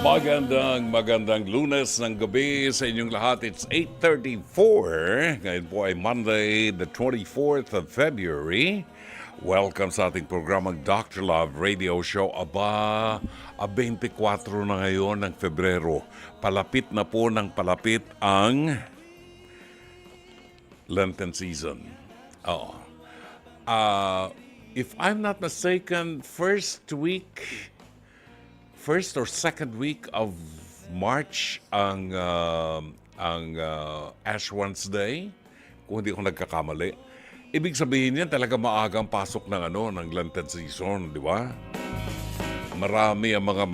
Magandang Lunes ng gabi sa inyong lahat. It's 8:34. Ngayon po ay Monday, the 24th of February. Welcome sa ating programang Dr. Love Radio Show. Aba, 24 na ngayon ng Febrero. Palapit na po ng palapit ang Lenten season. Oo. If I'm not mistaken, first or second week of March ang Ash Wednesday, kung hindi ko nagkakamali. Ibig sabihin yan talaga maagang pasok ng Lenten season, di ba? Marami ang mga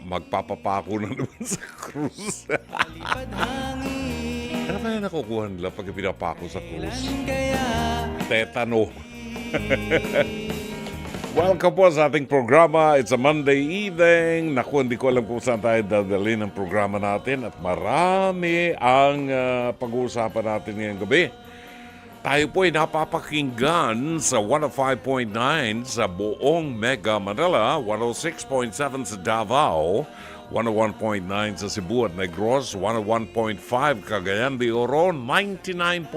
magpapapako na naman sa cruise. Ano kaya nakukuha nila pag pinapako sa cruise? Tetano. Welcome po sa ating programa. It's a Monday evening. Naku, hindi ko alam kung saan tayo dadalhin ang programa natin at marami ang pag-uusapan natin ngayong gabi. Tayo po ay napapakinggan sa 105.9 sa buong Mega Manila, 106.7 sa Davao, 101.9 sa Cebu at Negros, 101.5 Cagayan de Oro, 99.9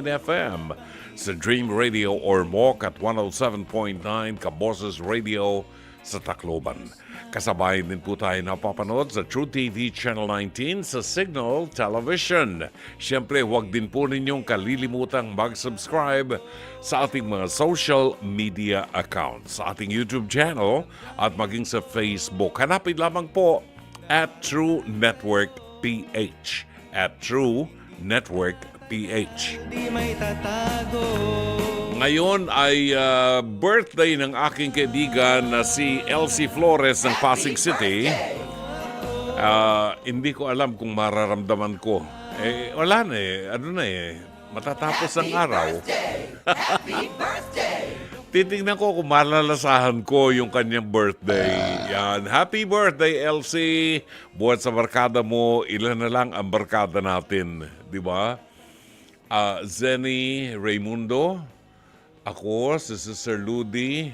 FM sa Dream Radio or Moc at 107.9 Kaboses Radio sa Tacloban. Kasabayan din po tayo napapanood sa True TV Channel 19 sa Signal Television. Siyempre, huwag din po ninyong kalilimutang mag-subscribe sa ating mga social media accounts, sa ating YouTube channel at maging sa Facebook. Hanapin lamang po at True Network PH. At True Network PH. Ngayon ay birthday ng aking kaibigan na si Elsie Flores ng Pasig City. Hindi ko alam kung mararamdaman ko. Wala na matatapos ang araw. Happy birthday! Titingnan ko kung malalasahan ko yung kanyang birthday. Yan. Happy birthday, Elsie! Buhat sa barkada mo, ilan na lang ang barkada natin. Di ba? Zenny Raimundo, ako, si Sister Ludi,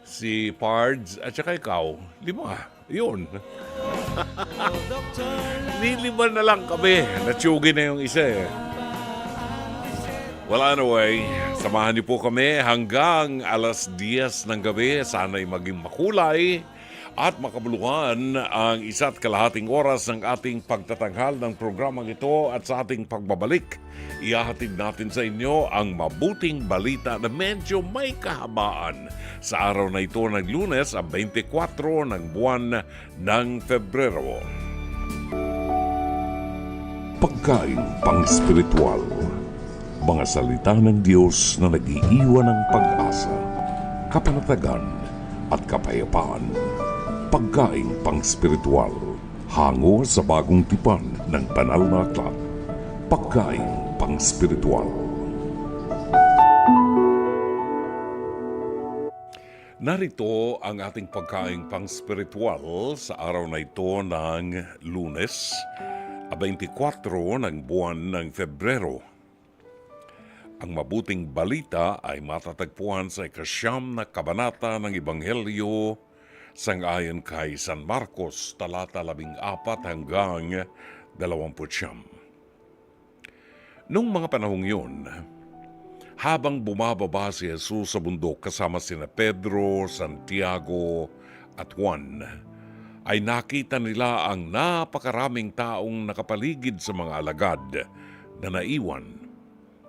si Pards, at saka ikaw. 5. Yun. Lima na lang kami. Natsugi na yung isa eh. Well, anyway, samahan niyo po kami hanggang 10:00 ng gabi. Sana'y maging makulay at makabuluhan ang 1.5 oras ng ating pagtatanghal ng programang ito at sa ating pagbabalik. Ihahatid natin sa inyo ang mabuting balita na medyo may kahabaan sa araw na ito ng Lunes, ang 24 ng buwan ng Febrero. Pagkain pang-spiritual. Mga salita ng Diyos na nag-iiwan ng pag-asa, kapanatagan at kapayapaan. Pagkain pang-spiritual. Hango sa bagong tipan ng banal na aklat. Pagkain pang-spiritual. Narito ang ating pagkain pang-spiritual sa araw na ito ng Lunes, 24 ng buwan ng Febrero. Ang mabuting balita ay matatagpuan sa 9 na kabanata ng Ebanghelyo sangayon kay San Marcos, talata 14 hanggang 29. Noong mga panahong yun, habang bumababa si Jesus sa bundok kasama sina Pedro, Santiago at Juan, ay nakita nila ang napakaraming taong nakapaligid sa mga alagad na naiwan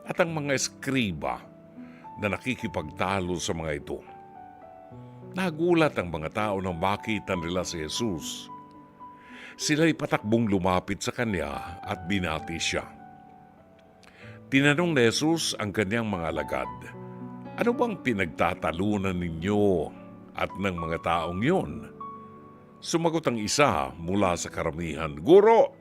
at ang mga eskriba na nakikipagtalo sa mga ito. Nagulat ang mga tao nang makita nila si Jesus. Sila'y patakbong lumapit sa kanya at binati siya. Tinanong ni Jesus ang kanyang mga alagad, "Ano bang pinagtatalunan ninyo at ng mga taong yun?" Sumagot ang isa mula sa karamihan, "Guro,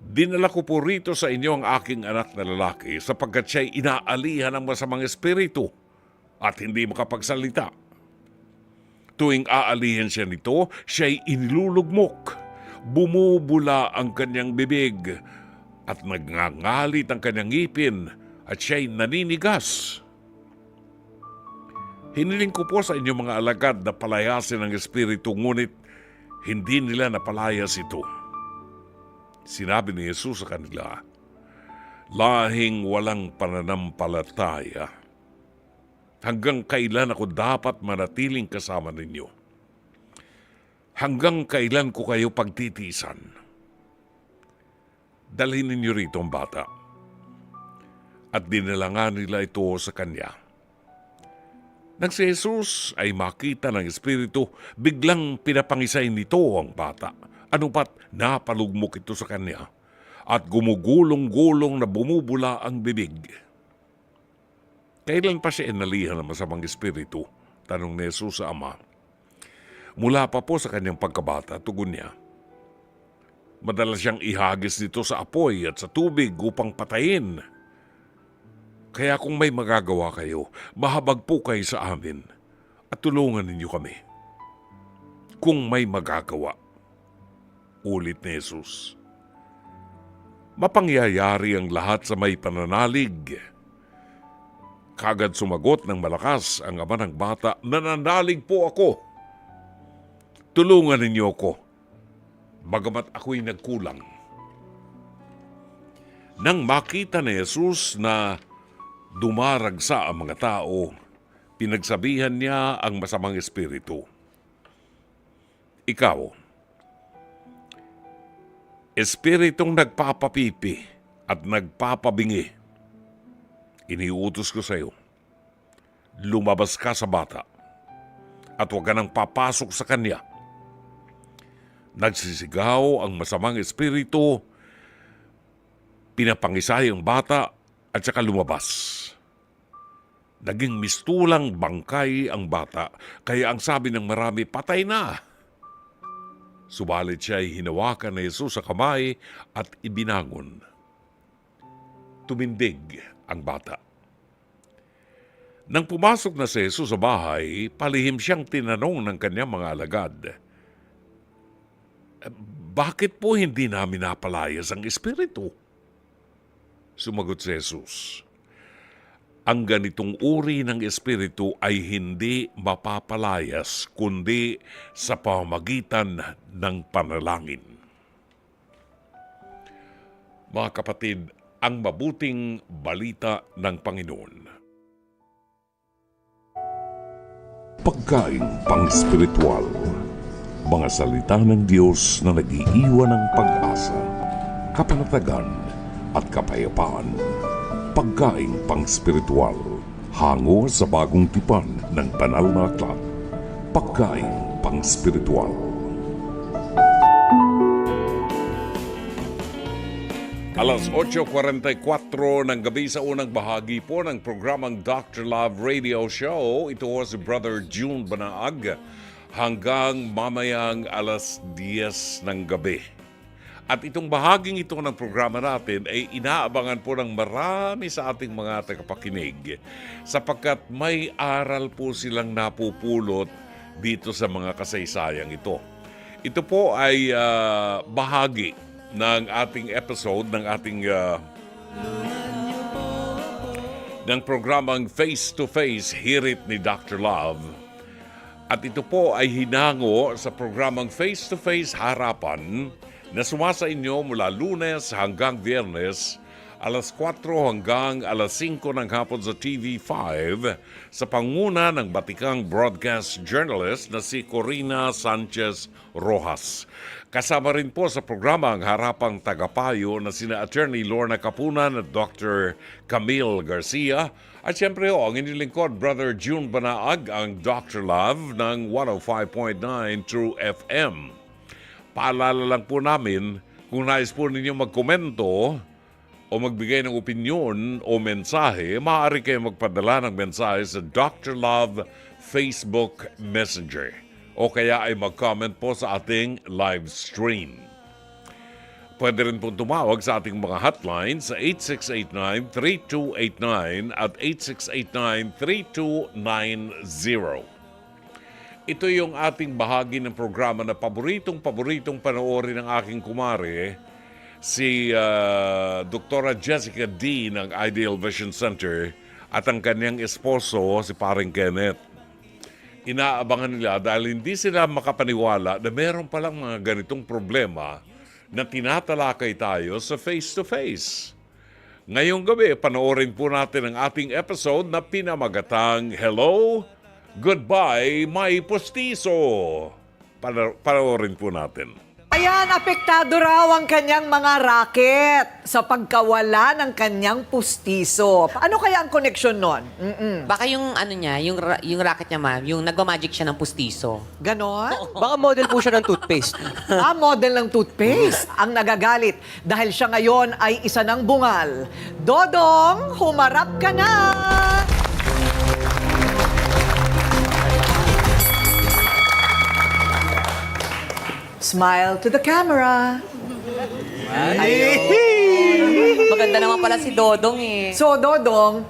dinala ko po rito sa inyo ang aking anak na lalaki sapagkat siya'y inaalihan ng masamang espiritu at hindi makapagsalita. Tuwing aalihin siya nito, siya'y inilulugmok. Bumubula ang kanyang bibig at nagngangalit ang kanyang ngipin at siya'y naninigas. Hiniling ko po sa inyong mga alagad na palayasin ang espiritu, ngunit Hindi nila napalayas ito. Sinabi ni Jesus sa kanila, lahing walang pananampalataya. Hanggang kailan ako dapat manatiling kasama ninyo? Hanggang kailan ko kayo pagtitiisan? Dalhin ninyo rito ang bata. At dinalangan nila ito sa kanya. Nang si Jesus ay makita ng Espiritu, biglang pinapangisay nito ang bata. Ano pat napalugmok ito sa kanya at gumugulong-gulong na bumubula ang bibig. Kailan pa siya inalihan ng masamang espiritu? Tanong ni Jesus sa ama. Mula pa po sa kanyang pagkabata, tugon niya. Madalas siyang ihagis dito sa apoy at sa tubig upang patayin. Kaya kung may magagawa kayo, mahabag po kayo sa amin at tulungan ninyo kami. Kung may magagawa. Ulit ni Jesus. Mapangyayari ang lahat sa may pananalig. Kagad sumagot ng malakas ang ama ng bata, nananalig po ako. Tulungan ninyo ako, bagamat ako'y nagkulang. Nang makita ni Jesus na dumaragsa ang mga tao, pinagsabihan niya ang masamang espiritu. Ikaw, espiritong nagpapapipi at nagpapabingi, iniutos ko sa iyo, lumabas ka sa bata at huwag ka nang papasok sa kanya. Nagsisigaw ang masamang espiritu, pinapangisay ang bata at saka lumabas. Naging mistulang bangkay ang bata, kaya ang sabi ng marami, patay na. Subalit siya ay hinawakan ni Jesus sa kamay at ibinangon. Tumindig ang bata. Nang pumasok na si Jesus sa bahay, palihim siyang tinanong ng kanyang mga alagad, bakit po hindi namin napalayas ang espiritu? Sumagot si Jesus, ang ganitong uri ng espiritu ay hindi mapapalayas kundi sa pamamagitan ng panalangin. Mga kapatid, ang mabuting balita ng Panginoon. Pagkain pang-spiritual. Mga salita ng Diyos na nag-iiwan ng pag-asa, kapanatagan at kapayapaan. Pagkain pang-spiritual. Hango sa bagong tipan ng banal na aklat. Pagkain pang-spiritual. Alas 8:44 ng gabi sa unang bahagi po ng programang Dr. Love Radio Show. Ito si Brother June Banaag hanggang mamayang alas 10 ng gabi. At itong bahaging ito ng programa natin ay inaabangan po ng marami sa ating mga tagapakinig sapagkat may aral po silang napupulot dito sa mga kasaysayang ito. Ito po ay bahagi ng ating episode ng ating ng programang Face to Face, Hear It ni Dr. Love. At ito po ay hinango sa programang Face to Face Harapan na sumasa inyo mula Lunes hanggang Biyernes, alas 4 hanggang alas 5 ng hapon sa TV5 sa panguna ng batikang broadcast journalist na si Corina Sanchez Rojas. Kasama rin po sa programa ang harapang tagapayo na sina Attorney Lorna Capunan at Dr. Camille Garcia. At siyempre ang inyong lingkod, Brother June Banaag, ang Dr. Love ng 105.9 True FM. Paalala lang po namin, kung nais po ninyo magkomento o magbigay ng opinyon o mensahe, maaari kayo magpadala ng mensahe sa Dr. Love Facebook Messenger o kaya ay mag-comment po sa ating live stream. Pwede rin po tumawag sa ating mga hotline sa 8689-3289 at 8689-3290. Ito yung ating bahagi ng programa na paboritong panoorin ng aking kumare, si Dr. Jessica D. ng Ideal Vision Center at ang kanyang esposo, si Paring Kenneth. inaabangan nila dahil hindi sila makapaniwala na meron palang mga ganitong problema na tinatalakay tayo sa face-to-face. Ngayong gabi, panoorin po natin ang ating episode na pinamagatang Hello, Goodbye, My Postizo. Panoorin po natin. Ayan, apektado raw ang kanyang mga raket sa pagkawala ng kanyang pustiso. Ano kaya ang connection nun? Baka yung ano niya, yung racket niya, ma'am, yung nagmamagic siya ng pustiso. Ganon? Baka model po siya ng toothpaste. Model ng toothpaste ang nagagalit dahil siya ngayon ay isa ng bungal. Dodong, humarap ka na! Smile to the camera. Maganda naman pala si Dodong eh. So, Dodong,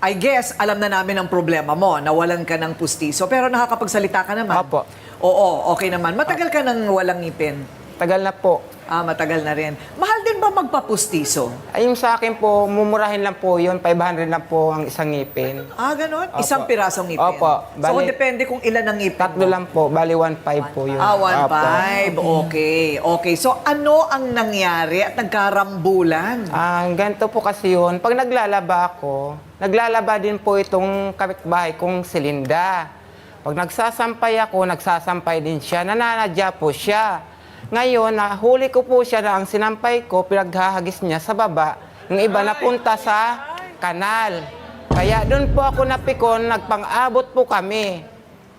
I guess, alam na namin ang problema mo. Nawalan ka ng pustiso, pero nakakapagsalita ka naman. Apo. Oo, okay naman. Matagal ka nang walang ngipin. Tagal na po. Matagal na rin. Mahal din ba magpapustiso? Ay, yung sa akin po, mumurahin lang po yun. 500 lang po ang isang ngipin. Ganon? Opo. Isang pirasong ngipin? Opo. So, Bali- depende kung ilan ang ngipin Tatlo mo. lang po. Bali, 1.5 po yun. 1.5. Okay. Okay. So, ano ang nangyari at nagkarambulan? Ganito po kasi yun. Pag naglalaba ako, naglalaba din po itong kapitbahay kong Silinda. Pag nagsasampay ako, nagsasampay din siya. Nananadya po siya. Ngayon, nahuli ko po siya na ang sinampay ko, pinaghahagis niya sa baba. Yung iba napunta sa kanal. Kaya doon po ako napikon, nagpang-abot po kami.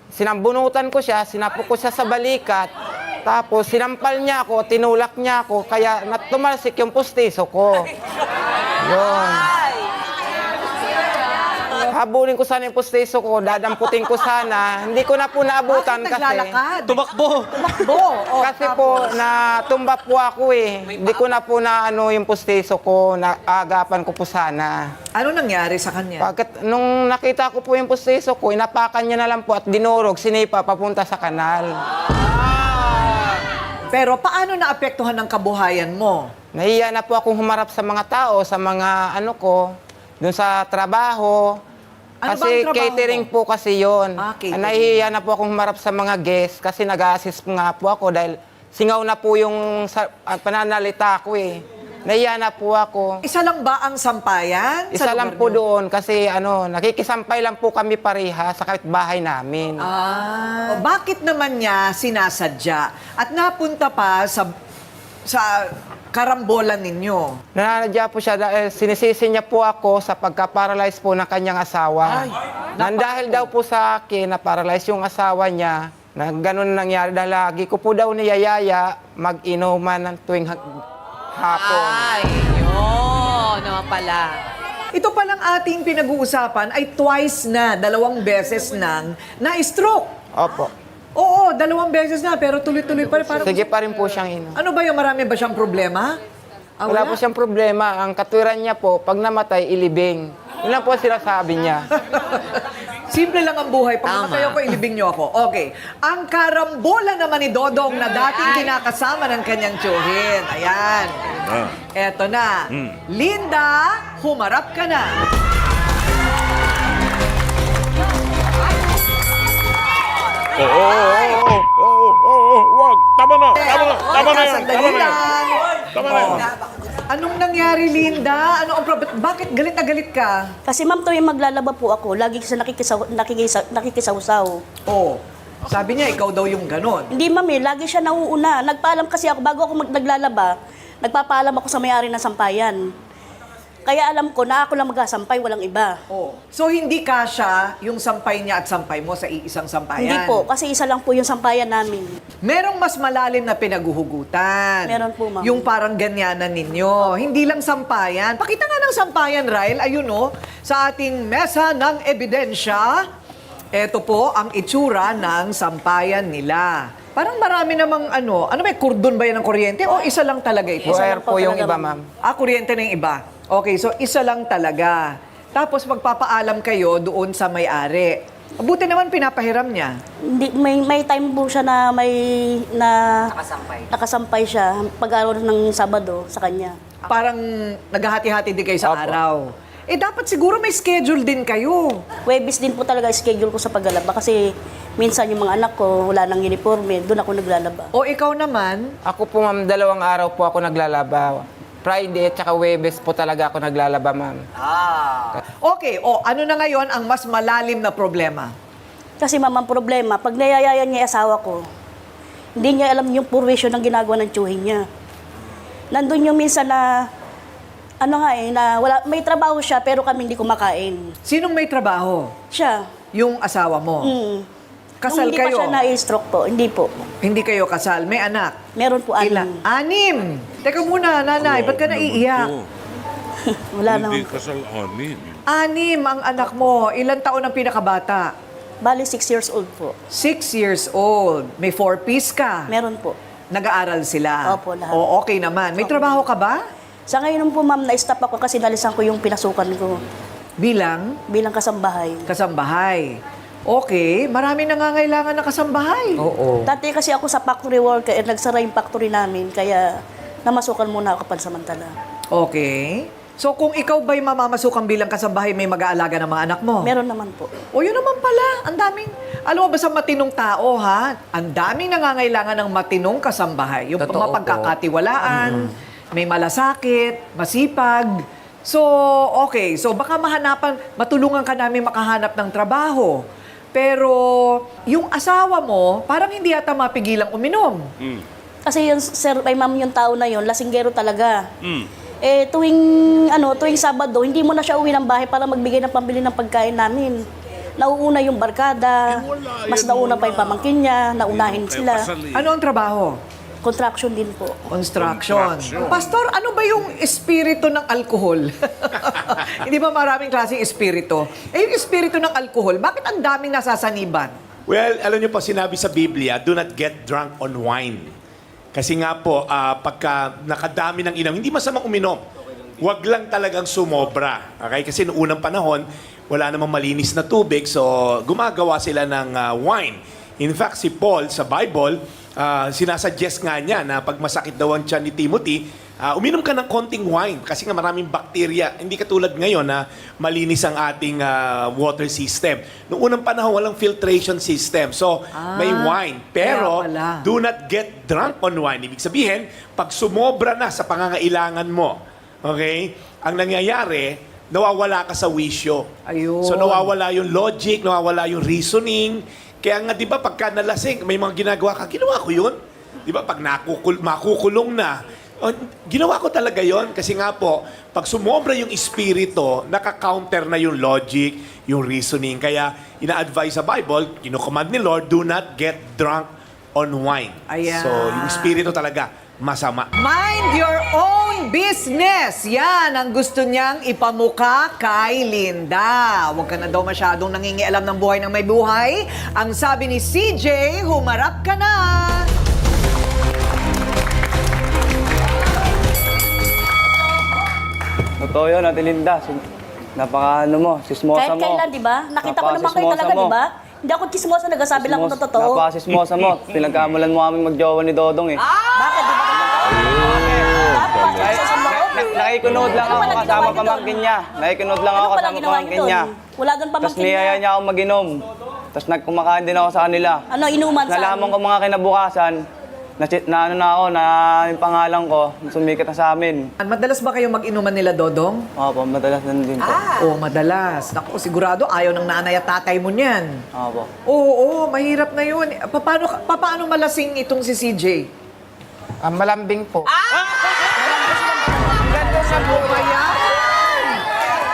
Sinambunutan ko siya, sinapok ko siya sa balikat. Tapos sinampal niya ako, tinulak niya ako, kaya tumalsik yung pustiso ko. Yun. Habulin ko sana yung pustiso ko, dadamputin ko sana. Hindi ko na po naabutan Bakit kasi. naglalakad? Tumakbo. Tumakbo. Kasi po, natumba po ako eh. Hindi ko na po na yung pustiso ko, naagapan ko po sana. Ano nangyari sa kanya? Nung nakita ko po yung pustiso ko, inapakan niya na lang po at dinurog, sinipa, papunta sa kanal. Pero paano naapektuhan ng kabuhayan mo? Nahiya na po akong humarap sa mga tao, sa mga doon sa trabaho. Ano ba Kasi ang trabaho catering mo? po kasi yun. Catering. Nahihiya na po akong humarap sa mga guests kasi nag-assist nga po ako dahil singaw na po yung pananalita ko eh. Nahiya na po ako. Isa lang ba ang sampayan? Isa sa lang lugar po niyo? doon kasi nakikisampay lang po kami pareha sa kapitbahay namin. Bakit naman niya sinasadya? At napunta pa sa karambolan ninyo? Nananadya po siya dahil sinisisi niya po ako sa pagka-paralyze po ng kanyang asawa. Dahil daw po sa akin na paralyze yung asawa niya, na ganun nangyari dahil lagi ko po daw niyayaya mag-inuman ng tuwing hapon. Ay, yun naman pala. Ito palang ating pinag-uusapan ay twice na, 2 beses nang na-stroke. Opo. Oo, 2 beses na, pero tuloy-tuloy pa rin. Parang, Sige pa rin po siyang inom. ano ba yung marami ba siyang problema? Wala po siyang problema. Ang katwiran niya po, pag namatay, ilibing. Yun lang po sinasabi niya. Simple lang ang buhay. Pag Tama. namatay ako, ilibing niyo ako. Okay. Ang karambola naman ni Dodong na dating kinakasama ng kanyang tiyuhin. Ayan. Eto na. Linda, humarap ka na. Wag. Tama na yan. Sandali lang. Tama na yan. Anong nangyari, Linda? Bakit galit na galit ka? Kasi ma'am, tuwing maglalaba po ako, lagi siya nakikisawsaw. Oh, sabi niya, ikaw daw yung ganon. Hindi ma'am lagi siya nauuna. Nagpaalam kasi ako, bago ako naglalaba, nagpapaalam ako sa may-ari ng sampayan. Kaya alam ko na ako lang magsasampay, walang iba. Oh. So, hindi kasya yung sampay niya at sampay mo sa iisang sampayan? Hindi po, kasi isa lang po yung sampayan namin. Merong mas malalim na pinaguhugutan. Meron po, ma'am. Yung parang ganyanan ninyo. Hindi lang sampayan. Pakita nga ng sampayan, Ryle. Ayun, sa ating mesa ng ebidensya. Ito po ang itsura ng sampayan nila. Parang marami namang may kordon ba yan ng kuryente? O isa lang talaga ito? Wire lang po po yung talaga, iba, ma'am. ma'am. Kuryente na yung iba. Okay, so isa lang talaga. Tapos magpapaalam kayo doon sa may-ari. Buti naman pinapahiram niya. Hindi, may time po siya na nakasampay siya pag-araw ng Sabado sa kanya. Parang naghahati-hati din kayo sa Opo. araw. dapat siguro may schedule din kayo. Webis din po talaga schedule ko sa paglalaba kasi minsan yung mga anak ko wala nang uniforme, doon ako naglalaba. O ikaw naman, Ako po, ma'am, 2 araw po ako naglalaba. Friday at saka Webes po talaga ako naglalaba, ma'am. okay, ano na ngayon ang mas malalim na problema? Kasi ma'am, ang problema, pag nayayayan niya yung asawa ko, hindi niya alam yung provision ng ginagawa ng tsuhin niya. Nandun yung minsan na, may trabaho siya pero kami hindi kumakain. Sinong may trabaho? Siya. Yung asawa mo? Kasal Nung hindi kayo? pa siya na-stroke po, hindi po. Hindi kayo kasal? May anak? Meron po Ilan? 6. Teka muna, nanay, ba't ka naiiyak? Wala Hindi na. kasal 6. 6 ang anak mo. Ilan taon ang pinakabata? Bali, 6 years old po. 6 years old. May 4-piece ka. Meron po. Nag-aaral sila? Opo, lahat. O, okay naman. May trabaho ka ba? Sa ngayon po ma'am, na-stop ako kasi nalisan ko yung pinasukan ko Bilang bilang kasambahay. kasambahay. Okay, marami nangangailangan ng kasambahay. Oo. Dati kasi ako sa factory worker, nagsara yung factory namin, kaya namasukan muna ako pansamantala. Okay. So kung ikaw ba'y mamamasukan bilang kasambahay, may mag-aalaga ng mga anak mo? Meron naman po. O yun naman pala, ang daming, alam mo ba sa matinong tao ha, ang daming nangangailangan ng matinong kasambahay. Yung Totoo po. mapagkakatiwalaan, may malasakit, masipag. So, okay. So baka matulungan ka namin makahanap ng trabaho. Pero yung asawa mo, parang hindi yata mapigilang uminom. Kasi yung sir, ay ma'am yung tao na yun, lasinggero talaga. Tuwing Sabado, hindi mo na siya uwi ng bahay para magbigay ng pambili ng pagkain namin. Nauuna yung barkada, mas nauna pa yung pamangkin niya, naunahin sila. Ano ang trabaho? Construction din po. Construction. Pastor, ano ba yung espiritu ng alkohol? Hindi ba maraming klaseng espiritu? Yung espiritu ng alkohol, bakit ang daming nasasaniban? Well, alam niyo po, sinabi sa Biblia, do not get drunk on wine. Kasi nga po, pagka nakadami ng inom, hindi masamang uminom. Huwag lang talagang sumobra. Okay? Kasi noong unang panahon, wala namang malinis na tubig, so gumagawa sila ng wine. In fact, si Paul sa Bible, sinasuggest nga niya na pag masakit daw ang tiyan ni Timothy, uminom ka ng konting wine kasi nga maraming bakterya. Hindi katulad ngayon na malinis ang ating water system. Noong unang panahon, walang filtration system. So, may wine. Pero, kaya pala. do not get drunk on wine. Ibig sabihin, pag sumobra na sa pangangailangan mo, okay, ang nangyayari, nawawala ka sa wisyo. Ayun. So, nawawala yung logic, nawawala yung reasoning. Kaya nga, di ba, pagka nalasing, may mga ginagawa ka, ginawa ko yun. Di ba, pag makukulong na, ginawa ko talaga yon kasi nga po, pag sumobra yung espiritu, naka-counter na yung logic, yung reasoning. Kaya, ina-advise sa Bible, kinukommand ni Lord, do not get drunk on wine. Ayan. So, yung espiritu talaga, masama. Mind your own business. Yan ang gusto niyang ipamuka kay Linda. Huwag ka na daw masyadong nangingialam ng buhay ng may buhay. Ang sabi ni CJ, humarap ka na. Totoo yun, Ate Linda. Napaka-ano mo, sismosa Kahit mo. kailan, di ba? Nakita ko naman kayo talaga, di ba? Hindi ako chismosa, nagsasabi lang ako ng totoo. Napaka-sismosa mo. Pinagkamulan mo kami magjowa ni Dodong eh. Bakit? Di ba? Dapat, sa loob. Nakikunood lang Ano ako pala kasama ginawa niyo pamangkin doon? niya. Nakikunood lang ako Ano pala kasama ginawa niyo pamangkin doon? niya. Wala doon Tapos pamangkin niyaya niya. niya ako mag-inom. Tapos nagkumakain din ako sa kanila. Ano, inuman sa Nalaman ko mga kinabukasan, na yung pangalan ko, sumikat na sa amin. Madalas ba kayo mag-inuman nila, Dodong? Opo, madalas nandun po. Oo, madalas. Naku, sigurado ayaw ng nanay at tatay mo niyan. Opo. Oo, mahirap na yun. Paano malasing itong si CJ? Malambing po. Ganda sa buhay yan.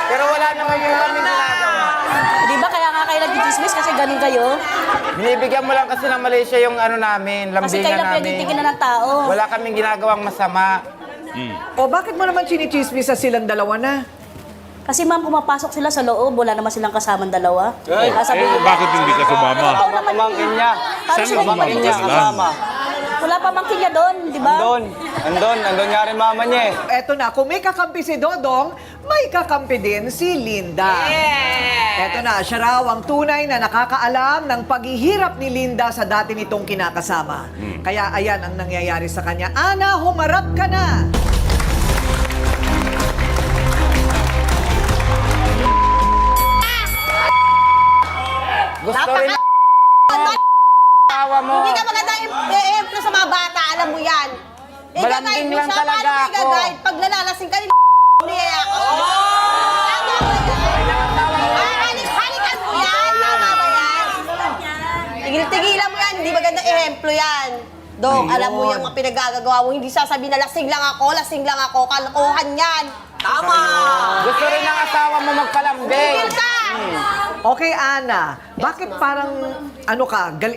Pero wala naman yung kami ginagawa. Di ba kaya nga kayo nag-chismis kasi ganun kayo? Binibigyan mo lang kasi ng Malaysia yung ano namin, Kasi kayo lambingan lang namin. pinagtitignan ng tao. Wala kaming ginagawang masama. O bakit mo naman chinichismis sa silang dalawa na? Kasi ma'am, pumapasok sila sa loob, wala naman silang kasamang dalawa. Sabi ko, bakit hindi ka sumama? Kasama pamangkin niya. Paano sila Pamangkin niya mag-chismis? kasama. Wala pa mangkin niya doon, di ba? Andun nga rin mama niya eh. Eto na, kung may kakampi si Dodong, may kakampi din si Linda. Eto na, siya raw ang tunay na nakakaalam ng paghihirap ni Linda sa dati nitong kinakasama. Kaya ayan ang nangyayari sa kanya. Ana, humarap ka na! Gusto rin ng asawa mo. Hindi ka maganda i-emplo sa mga bata, alam mo yan. Malambing lang talaga paano ako. i-guide? Pag nalalasing ka, niya ako. Tama ba yan? Halikan mo yan. Tama ba yan? Tigilan mo yan. Hindi maganda ehemplo yan. Dong, alam mo yung mga pinagagagawa mo, hindi sasabihin na lasing lang ako, kalokohan yan. Tama! Gusto rin ng asawa mo magpalambing. Tigil ka! Okay, Ana. Bakit parang,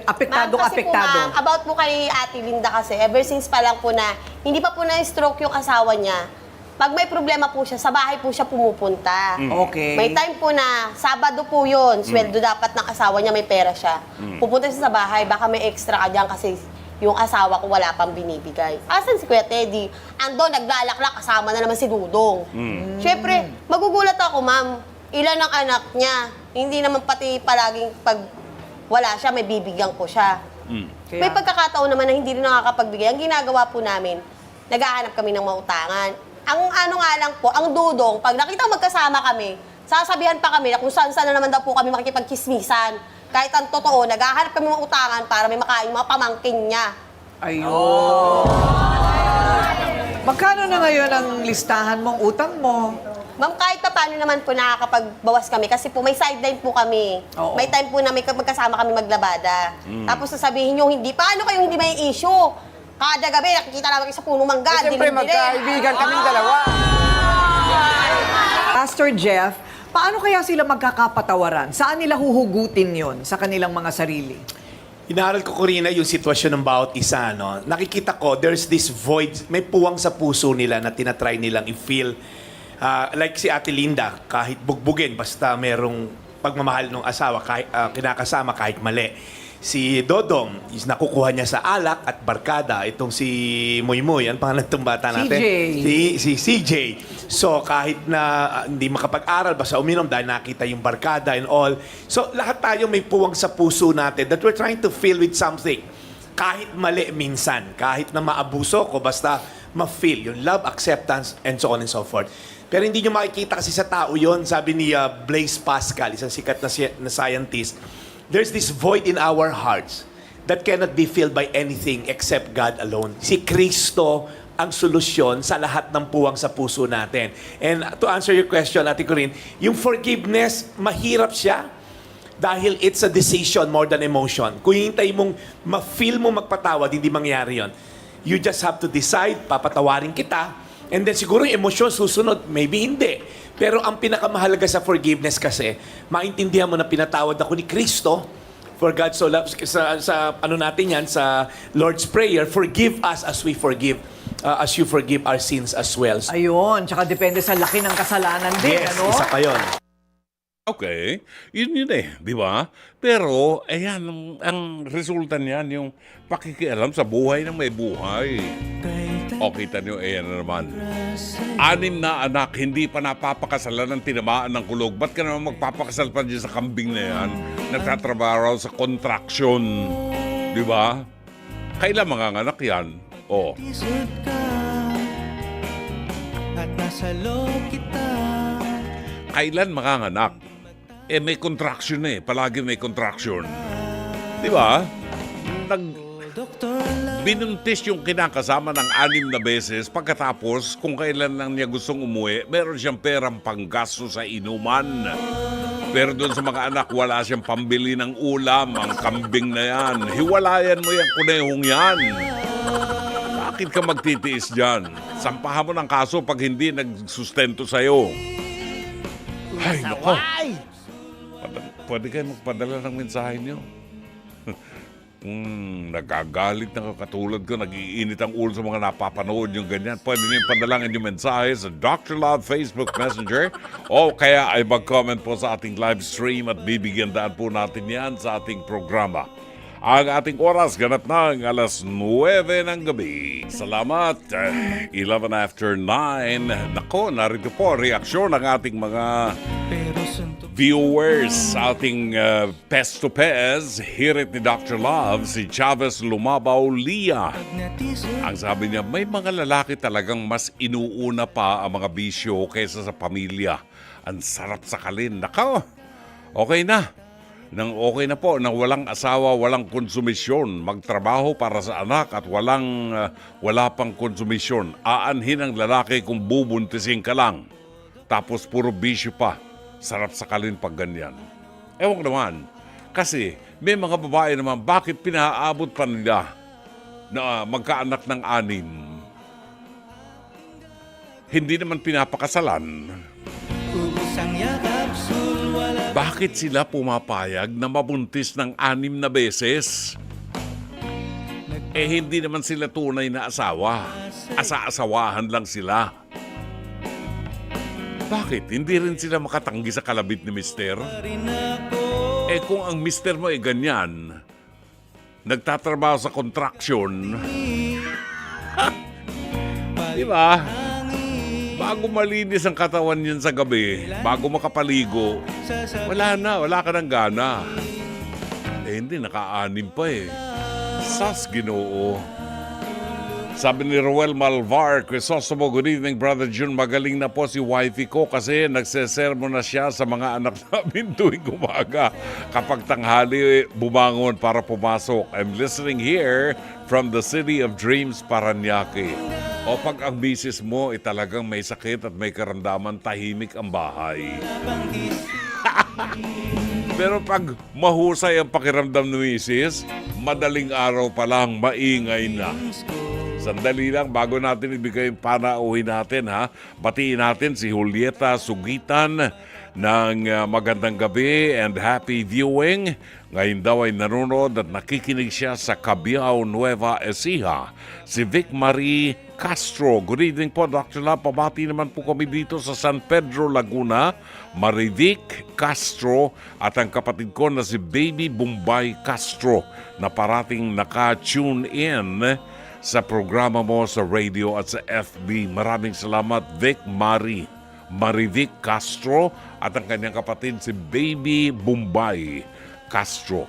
apektado? Kasi po, ma'am, about po kay Ate Linda kasi, ever since pa lang po na, hindi pa po na-stroke yung asawa niya, pag may problema po siya, sa bahay po siya pumupunta. Okay. May time po na, Sabado po yun, sweldo dapat ng asawa niya, may pera siya. Pupunta siya sa bahay, baka may extra ka dyan kasi yung asawa ko wala pang binibigay. Asan si Kuya Teddy? Ando, naglalaklak, kasama na naman si Dudong. Siyempre, magugulat ako, ma'am. Ilan ang anak niya? Hindi naman pati palaging pag wala siya, may bibigyan ko siya. May pagkakataon naman na hindi rin nakakapagbigay. Ang ginagawa po namin, naghahanap kami ng mautangan. Ang ano nga lang po, ang Dudong, pag nakita magkasama kami, sasabihan pa kami na kung saan-saan na naman daw po kami makikipagchismisan. Kahit ang totoo, naghahanap kami ng utangan para may makain mga pamangkin niya. Ayun. Magkano na ngayon ang listahan mong utang mo? Ma'am, kahit pa paano naman po nakakapagbawas kami kasi po may sideline po kami. Oo. May time po na may magkasama kami maglabada. Tapos sasabihin nyo, hindi, paano kayong hindi may issue? Kada gabi, nakikita namin kayo sa puno mangga. Siyempre, magkaibigan kaming dalawa. Pastor Jeff, paano kaya sila magkakapatawaran? Saan nila huhugutin yon sa kanilang mga sarili? Inaral ko, Corina, yung sitwasyon ng bawat isa. No? Nakikita ko, there's this void, may puwang sa puso nila na tinatry nilang i-feel. Like si Ate Linda, kahit bugbugin, basta merong pagmamahal ng asawa, kahit, kinakasama kahit mali. Si Dodong, is nakukuha niya sa alak at barkada. Itong si Moymoy, ang pangalan ng bata natin? CJ. Si CJ. So, kahit na hindi makapag-aral, basta uminom dahil nakita yung barkada and all. So, lahat tayo may puwang sa puso natin that we're trying to fill with something. Kahit mali minsan, kahit na maabuso ko, basta ma-feel yung love, acceptance, and so on and so forth. Pero hindi nyo makikita kasi sa tao yon. Sabi ni Blaise Pascal, isang sikat na scientist, there's this void in our hearts that cannot be filled by anything except God alone. Si Kristo ang solusyon sa lahat ng puwang sa puso natin. And to answer your question, Ate Corinne, yung forgiveness, mahirap siya dahil it's a decision more than emotion. Kung hintay mong ma-feel mo magpatawad, hindi mangyari yon. You just have to decide, papatawarin kita, and then siguro yung emosyon susunod, maybe hindi. Pero ang pinakamahalaga sa forgiveness kasi, maintindihan mo na pinatawad ako ni Kristo. For God so loves, sa ano natin yan, sa Lord's Prayer, forgive us as we forgive, as you forgive our sins as well. Ayun, tsaka depende sa laki ng kasalanan din, Yes, ano? isa pa yun. Okay, yun di ba? Pero, ayan, ang resulta niyan, yung pakikialam sa buhay ng may buhay. O, kita nyo, ayan na naman. 6 na anak, hindi pa napapakasalan ng tinamaan ng kulog. Ba't ka naman magpapakasal pa dyan sa kambing na yan? Nagtatrabaho sa contraction. Di ba? Kailan mga anak yan? O. Kailan mga anak? May contraction palagi may contraction. Di ba? Binuntis yung kinakasama ng 6 na beses pagkatapos kung kailan lang niya gustong umuwi, meron siyang perang panggasto sa inuman. Pero doon sa mga anak, wala siyang pambili ng ulam, ang kambing na yan. Hiwalayan mo yung kunehong yan. Bakit ka magtitiis dyan? Sampahan mo ng kaso pag hindi nagsustento sa'yo. Ay, nako. Pwede kayo magpadala ng mensahe niyo. Nagagalit na katulad ko, nag-iinit ang ulo sa mga napapanood yung ganyan. Pwede niyo padala ang inyong mensahe sa Dr. Love Facebook Messenger o kaya ay mag-comment po sa ating live stream at bibigyan daan po natin yan sa ating programa. Ang ating oras ganap na ang 9:09 ng gabi. Salamat. 11 after 9. Nako, narito po reaksyon ng ating mga viewers sa ating Pes to Pes. Hirit ni Dr. Love, si Chavez Lumabaw Lia. Ang sabi niya, may mga lalaki talagang mas inuuna pa ang mga bisyo kaysa sa pamilya. Ang sarap sakalin. Nako, okay na. nang okay na po, nang walang asawa, walang konsumisyon, magtrabaho para sa anak at wala pang konsumisyon. Aanhin ang lalaki kung bubuntisin ka lang. Tapos puro bisyo pa. Sarap sakalin pag ganyan. Ewan ko naman. Kasi may mga babae naman, bakit pinaabot pa nila na magkaanak ng 6? Hindi naman pinapakasalan. Bakit sila pumapayag na mabuntis ng 6 na beses? Eh hindi naman sila tunay na asawa. Asa-asawahan lang sila. Bakit? Hindi rin sila makatanggi sa kalabit ni mister? Eh kung ang mister mo ay ganyan, nagtatrabaho sa construction, di ba? Bago malinis ang katawan niyan sa gabi, bago makapaligo, wala ka ng gana. Eh hindi, naka-6 pa eh. Sas Ginoo. Sabi ni Roel Malvar, Crisostomo, good evening, Brother June. Magaling na po si wifey ko kasi nagsesermo na siya sa mga anak namin tuwing umaga. Kapag tanghali, bumangon para pumasok. I'm listening here from the City of Dreams, Parañaque. O pag ang misis mo ay talagang may sakit at may karamdaman, tahimik ang bahay. Pero pag mahusay ang pakiramdam ng misis, madaling araw pa lang, maingay na. Sandali lang, bago natin ibigay yung panauhin natin, ha? Batiin natin si Julieta Sugitan ng magandang gabi and happy viewing. Ngayon daw ay nanonood at nakikinig siya sa Cabiao, Nueva Ecija. Si Vic Marie Castro. Good evening po, Dr. Lab. Pabati naman po kami dito sa San Pedro, Laguna. Marivic Castro at ang kapatid ko na si Baby Bombay Castro na parating naka-tune in sa programa mo sa radio at sa FB. Maraming salamat, Vic Marie. Marivic Castro at ang kanyang kapatid si Baby Bombay Castro.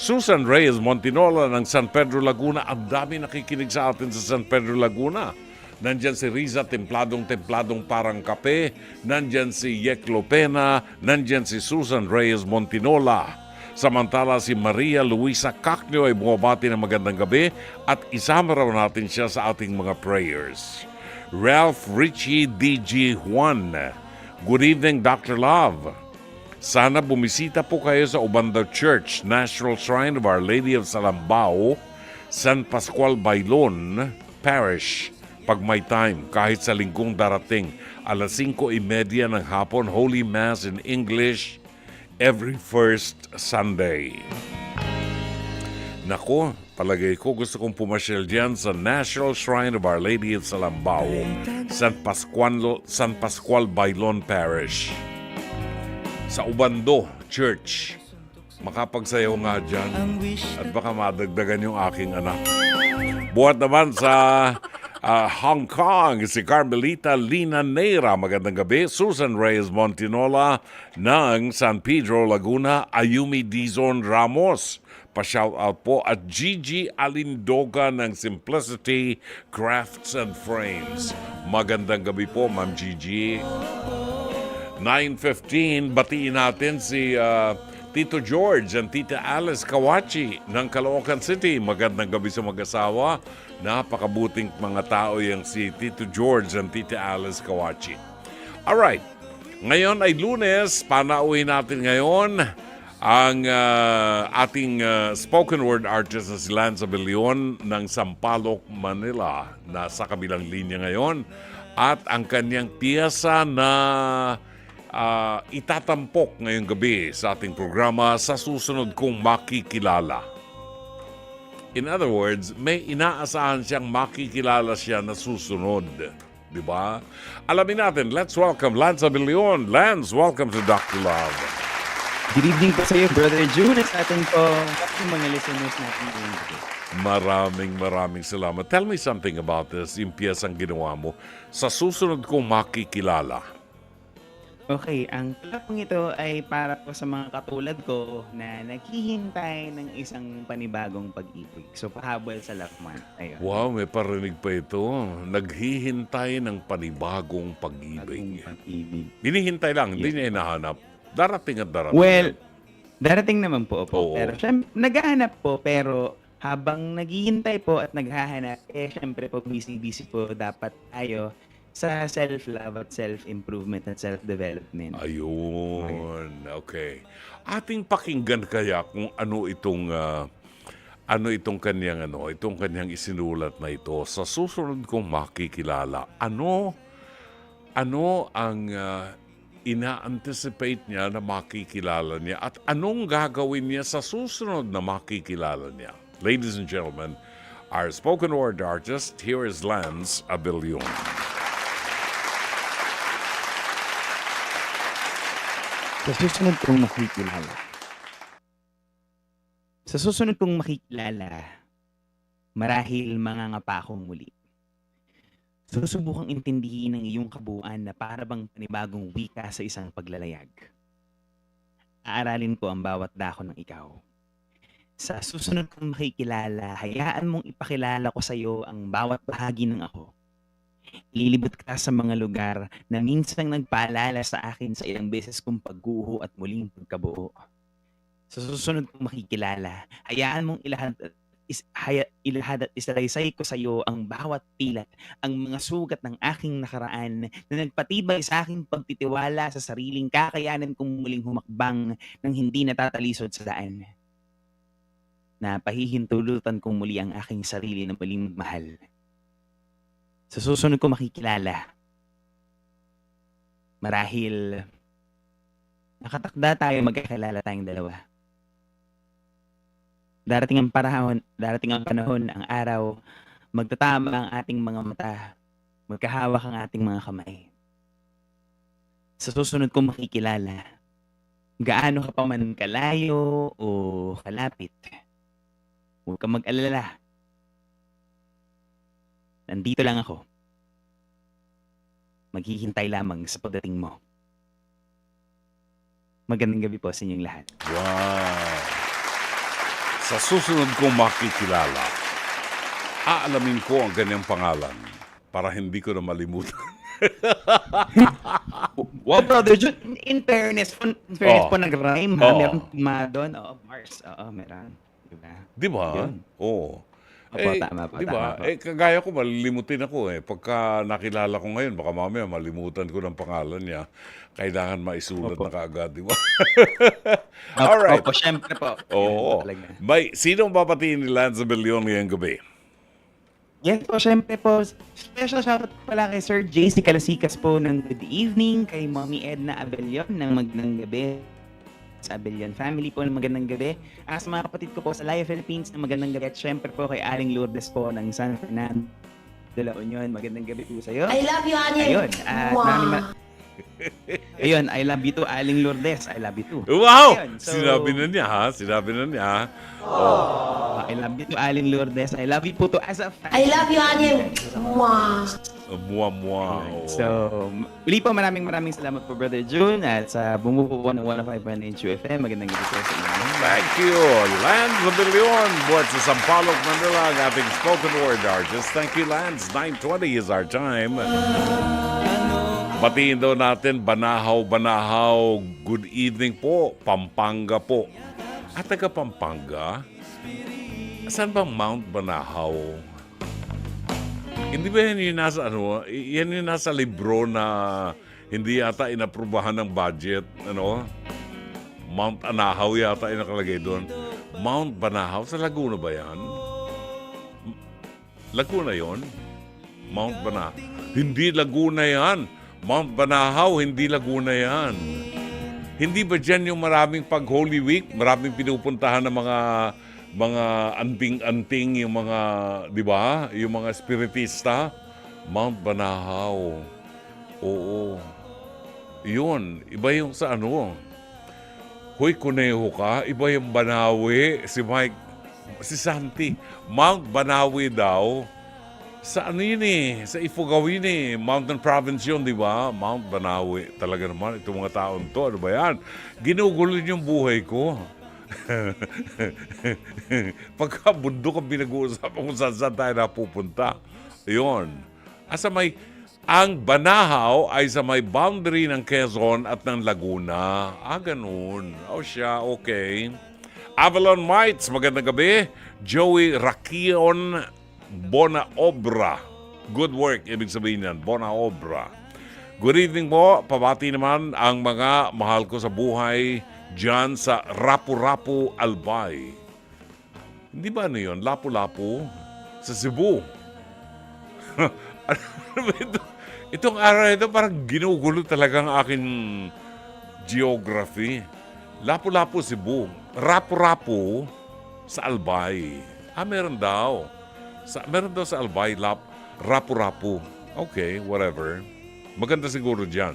Susan Reyes Montinola ng San Pedro, Laguna. Ang dami nakikinig sa atin sa San Pedro, Laguna. Nandyan si Riza, templadong parang kape. Nandyan si Yeklo Pena. Nandyan si Susan Reyes Montinola. Samantala si Maria Luisa Cacnio ay bumabati ng magandang gabi at isama raw natin siya sa ating mga prayers. Ralph Richie D.G. Juan. Good evening, Dr. Love. Sana bumisita po kayo sa Ubanda Church, National Shrine of Our Lady of Salambao, San Pascual Bailon Parish. Pag may time, kahit sa linggong darating, 5:30 ng hapon, Holy Mass in English, every first Sunday. Nako, palagay ko gusto kong pumasyal dyan sa National Shrine of Our Lady of Salambao, San Pascual Bailon Parish. Sa Ubando Church, makapagsayaw nga dyan at baka madagdagan yung aking anak. Buhat naman sa Hong Kong, si Carmelita Lina Neira. Magandang gabi. Susan Reyes Montinola ng San Pedro, Laguna. Ayumi Dizon Ramos. Pa-shoutout po. At Gigi Alindoga ng Simplicity Crafts and Frames. Magandang gabi po, Ma'am Gigi. 9:15, batiin natin si Tito George and Tita Alice Kawachi ng Caloocan City. Magandang gabi sa mag-asawa. Napakabuting mga tao yung si Tito George and Tita Alice Kawachi. Alright, ngayon ay Lunes. Panauhin natin ngayon ang ating spoken word artist na si Lance Abellion ng Sampaloc, Manila. Nasa kabilang linya ngayon. At ang kanyang piyesa na itatampok ngayong gabi sa ating programa sa susunod kong makikilala. In other words, may inaasahan siyang makikilala siya na susunod. Di ba? Alamin natin, let's welcome Lance Abellion. Lance, welcome to Dr. Love. Good evening po sa iyo, Brother June, at sa atin po yung mga listeners natin. Maraming salamat. Tell me something about this, yung piyesang ginawa mo. Sa susunod kong makikilala. Okay, ang plapong ito ay para po sa mga katulad ko na naghihintay ng isang panibagong pag-ibig. So, pahabol sa love month. Ayun. Wow, may parinig pa ito. Naghihintay ng panibagong pag-ibig. Bagong pag-ibig. Hinihintay lang, hindi niya hinahanap. Darating at darating. Well, Darating naman po, Oo. Pero naghahanap po, pero habang naghihintay po at naghahanap, syempre po, busy-busy po dapat tayo sa self-love at self-improvement at self-development. Ayun. Okay. Ating pakinggan kaya kung itong kanyang isinulat na ito sa susunod kong makikilala. Ano ang ina-anticipate niya na makikilala niya at anong gagawin niya sa susunod na makikilala niya? Ladies and gentlemen, our spoken word artist, here is Lance Abilion. Sa susunod kong makikilala. Sa susunod kong makikilala, marahil mangangapa akong muli. Susubukang intindihin ang iyong kabuuan na para bang panibagong wika sa isang paglalayag. Aaralin ko ang bawat dako ng ikaw. Sa susunod kong makikilala, hayaan mong ipakilala ko sa iyo ang bawat bahagi ng ako. Ililibot ka sa mga lugar na minsang nagpaalala sa akin sa ilang beses kong pagguho at muling pagkabuo. Sa susunod kong makikilala, hayaan mong ilahad at isalaysay ko sa iyo ang bawat pilat, ang mga sugat ng aking nakaraan na nagpatibay sa aking pagtitiwala sa sariling kakayanan kong muling humakbang nang hindi natatalisod sa daan. Na pahihintulutan kong muli ang aking sarili na muling magmahal. Sa susunod ko makikilala, marahil nakatakda tayo magkakilala tayong dalawa. Darating ang panahon, ang araw, magtatama ang ating mga mata, magkahawak ang ating mga kamay. Sa susunod ko makikilala, gaano ka pa man kalayo o kalapit, huwag kang mag-alala. Nandito lang ako. Maghihintay lamang sa pagdating mo. Magandang gabi po sa inyong lahat. Wow! Sa susunod kong makikilala, aalamin ko ang kanyang pangalan para hindi ko na malimutan. Wow, brother Jun, in fairness po nag-rhyme ha. Oo. Meron doon. Oo, Mars. Oo, meron. Diba? Di ba? Yun. Oo. Opo, tama po, di ba? tama po. Kagaya ko, malilimutin ako eh. Pagka nakilala ko ngayon, baka mamaya malimutan ko ng pangalan niya. Kailangan maisulat Opo. na kaagad, di ba? Alright. Opo, syempre po. Oo. Talaga. Sinong babatiin ni Lance Abilion ngayong gabi? Yes po, syempre po. Special shoutout pala kay Sir JC Calasikas po ng good evening, kay Mommy Edna Abelion ng magandang gabi. Sa Abelion family po ng magandang gabi. Sa mga kapatid ko po sa Live Philippines ng magandang gabi. At syempre po kay Aling Lourdes po ng San Fernando de la Union. Magandang gabi po sa iyo. I love you, honey. Ayun. Ayun, I love you too, Aling Lourdes. I love you too. Wow! Ayun, so- Sinabi na niya, ha? Sinabi na niya. I love you too, Aling Lourdes. I love you po to as a fan. I love you, honey. Mwah. Mua-mua. So, uli po maraming salamat po, Brother June, at sa bumubuo po ng 105.9 QFM. Magandang gabi po sa inyo. Thank you. Lance Abilion, buhat sa Sampaloc, Manila, ang ating spoken word artist. Thank you, Lance. 9:20 is our time. Batiin daw natin, Banahaw. Good evening po. Pampanga po. At taga Pampanga? Saan bang Mount Banahaw? Hindi ba yan yung nasa yan yung nasa libro na hindi yata inaprubahan ng budget, Mount Anahaw yata yung nakalagay doon. Mount Banahaw, sa Laguna ba yan? Laguna yon? Mount Banahaw. Hindi Laguna yan. Mount Banahaw, hindi Laguna yan. Hindi ba dyan yung maraming pag Holy Week, maraming pinupuntahan ng mga anting-anting, yung mga, di ba? Yung mga spiritista. Mount Banahaw. Oo. Yun. Iba yung sa Hoy, kuneho ka. Iba yung Banawi. Si Mike, si Santi. Mount Banawi daw. Sa yun sa Ifugao yun Mountain Province yun, di ba? Mount Banawi. Talaga naman, itong mga taon to. Ano ba yan? Ginugulo yung buhay ko. Pagka bundok ang pinag-uusapan kung saan tayo napupunta. Yun. Ang Banahaw ay sa may boundary ng Quezon at ng Laguna. Ganun. Siya, okay. Avalon Mites, magandang gabi. Joey Raquion Bonaobra. Good work, ibig sabihin yan, Bonaobra. Good evening po. Pabati naman ang mga mahal ko sa buhay dyan sa Rapu-Rapu, Albay. Hindi ba ano yun? Lapu-Lapu? Sa Cebu. Itong araw na ito parang ginugulo talaga ang aking geography. Lapu-Lapu, Cebu. Rapu-Rapu sa Albay. Meron daw. Meron daw sa Albay, Rapu-Rapu. Okay, whatever. Maganda siguro dyan.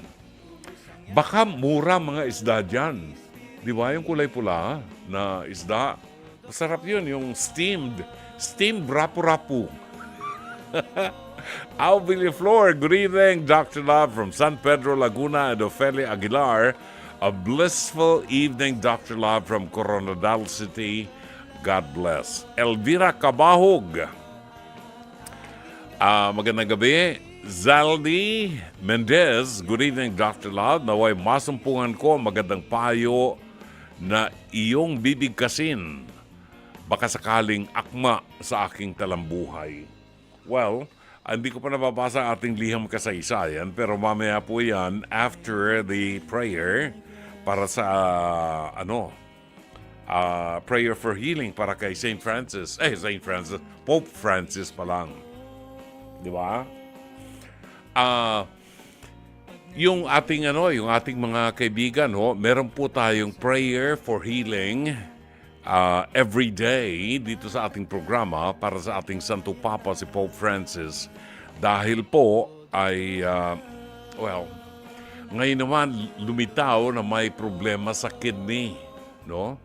Baka mura mga isda dyan. Di ba? Yung kulay pula na isda. Masarap yun, yung steamed. Steamed rapu-rapu. Alvin Flor, good evening. Dr. Love from San Pedro, Laguna, and Ofelia Aguilar. A blissful evening, Dr. Love from Coronadal City. God bless. Elvira Cabahog. Magandang gabi. Zaldi Mendez, good evening, Dr. Love. Naway masumpungan ko magandang payo na iyong bibigkasin. Baka sakaling akma sa aking talambuhay. Well, hindi ko pa nababasa ating liham kasaysayan, pero mamaya po yan after the prayer para sa prayer for healing para kay Pope Francis pa lang. Di ba? Yung ating mga kaibigan, meron po tayong prayer for healing every day dito sa ating programa para sa ating Santo Papa si Pope Francis. Dahil po ay ngayon naman lumitaw na may problema sa kidney, no?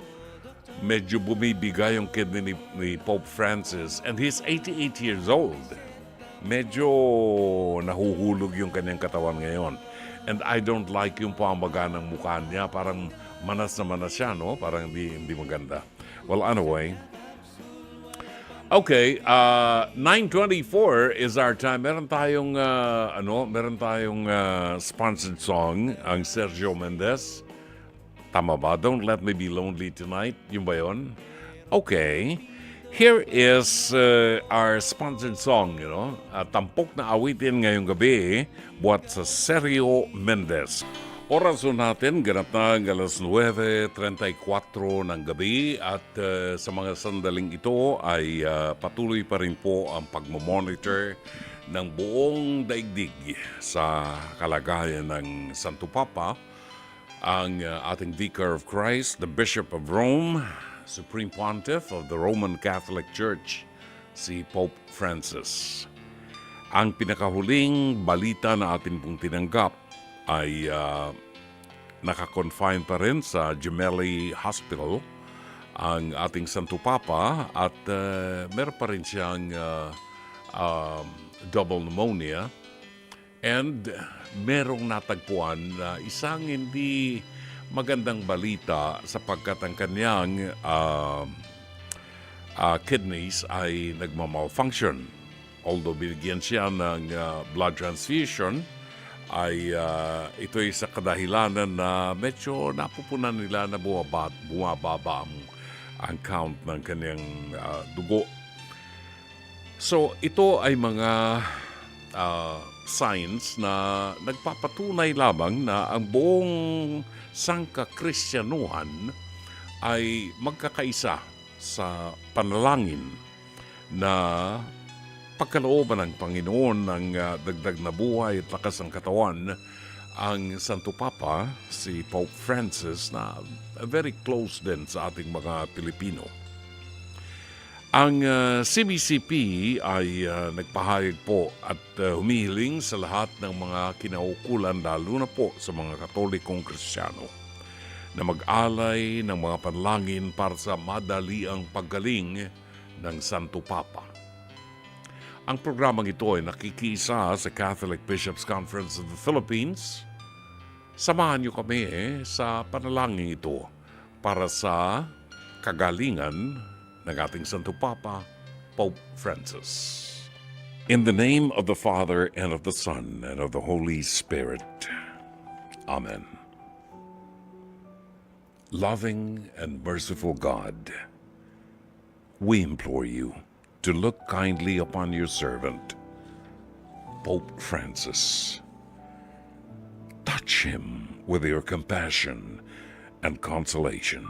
Medyo bumibigay yung kidney ni Pope Francis and he's 88 years old. Medyo nahuhulog yung kanyang katawan ngayon. And I don't like yung pamaga ng mukha niya. Parang manas na manas siya, no? Parang hindi maganda. Well, anyway. Okay, 9:24 is our time. Meron tayong sponsored song, ang Sergio Mendes. Tama ba? Don't Let Me Be Lonely Tonight. Yung ba yun? Okay. Here is our sponsored song, tampok na awitin ngayong gabi, buat sa Sergio Mendes. Oras natin, ganap na alas 9:34 ng gabi at sa mga sandaling ito ay patuloy pa rin po ang pagmamonitor ng buong daigdig sa kalagayan ng Santo Papa, ang ating Vicar of Christ, the Bishop of Rome, Supreme Pontiff of the Roman Catholic Church, si Pope Francis. Ang pinakahuling balita na atin pong tinanggap ay nakakonfine pa rin sa Gemelli Hospital ang ating Santo Papa at meron pa rin siyang double pneumonia and merong natagpuan na isang hindi magandang balita sapagkat ang kanyang kidneys ay nagmamalfunction. Although binigyan siya ng blood transfusion, ay ito'y sa kadahilanan na medyo napupunan nila na bumababa ang count ng kanyang dugo. So ito ay mga signs na nagpapatunay lamang na ang buong sangka-Kristyanuhan ay magkakaisa sa panalangin na pagkalooban ng Panginoon ng dagdag na buhay at lakas ng katawan ang Santo Papa, si Pope Francis, na very close din sa ating mga Pilipino. Ang CBCP ay nagpahayag po at humihiling sa lahat ng mga kinaukulan, lalo na po sa mga Katolikong Kristiyano, na mag-alay ng mga panalangin para sa madaliang paggaling ng Santo Papa. Ang programang ito ay nakikisa sa Catholic Bishops' Conference of the Philippines. Samahan niyo kami sa panalangin ito para sa kagalingan ng ating Santo Papa, Pope Francis. In the name of the Father, and of the Son, and of the Holy Spirit. Amen. Loving and merciful God, we implore you to look kindly upon your servant, Pope Francis. Touch him with your compassion and consolation.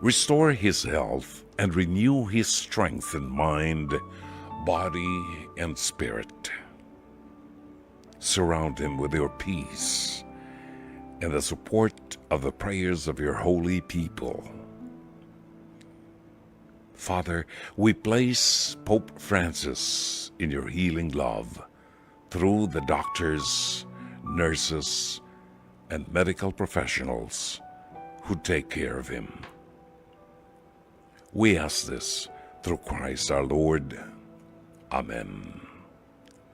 Restore his health and renew his strength in mind, body, and spirit. Surround him with your peace and the support of the prayers of your holy people. Father, we place Pope Francis in your healing love through the doctors, nurses, and medical professionals who take care of him. We ask this through Christ our Lord. Amen.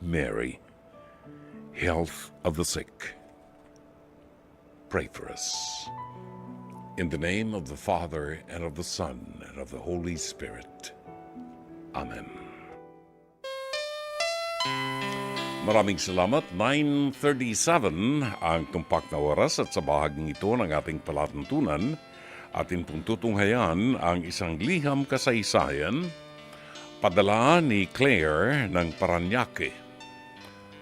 Mary, health of the sick, pray for us. In the name of the Father, and of the Son, and of the Holy Spirit. Amen. Maraming salamat. 9:37 ang tumpak na oras at sa bahaging ito ng ating palatuntunan, atin pong tutunghayan ang isang liham kasaysayan padala ni Claire ng Parañaque.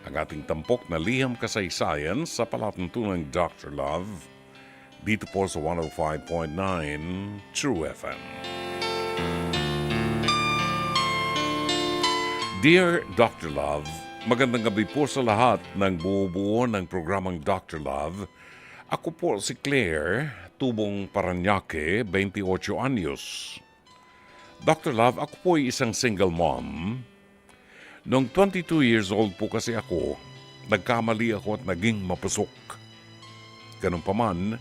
Ang ating tampok na liham kasaysayan sa palatuntunang Dr. Love dito po sa 105.9 True FM. Dear Dr. Love, magandang gabi po sa lahat ng buo-buo ng programang Dr. Love. Ako po si Claire, tubong Parañaque, 28 anyos. Dr. Love, ako po ay isang single mom. Noong 22 years old po kasi ako, nagkamali ako at naging mapusok. Ganun pa man,